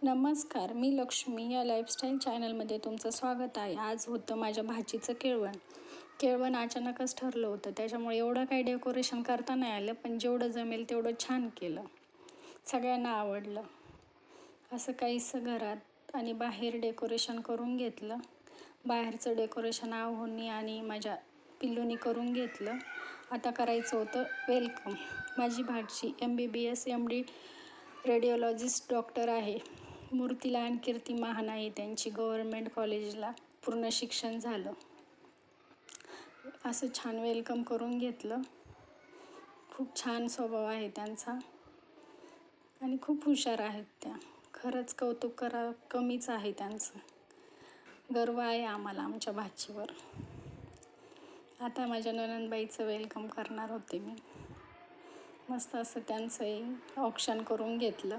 नमस्कार, मी लक्ष्मी या लाईफस्टाईल चॅनलमध्ये तुमचं स्वागत आहे. आज होतं माझ्या भाचीचं केळवण अचानकच ठरलं होतं. त्याच्यामुळे एवढं काही डेकोरेशन करता नाही आलं, पण जेवढं जमेल तेवढं छान केलं. सगळ्यांना आवडलं. असं काहीसं घरात आणि बाहेर डेकोरेशन करून घेतलं. बाहेरचं डेकोरेशन आहोनी आणि माझ्या पिल्लूनी करून घेतलं. आता करायचं होतं वेलकम. माझी भाची MBBS MD रेडिओलॉजिस्ट डॉक्टर आहे. मूर्तिला कीर्ती महान आहे त्यांची. गव्हर्मेंट कॉलेजला पूर्ण शिक्षण झालं. असं छान वेलकम करून घेतलं. खूप छान स्वभाव आहे त्यांचा आणि खूप हुशार आहेत त्या. खरंच कौतुक कमीच आहे त्यांचं. गर्व आहे आम्हाला आमच्या भाचीवर. आता माझ्या नणंदबाईचं वेलकम करणार होते मी. मस्त असं त्यांचंही औक्षण करून घेतलं.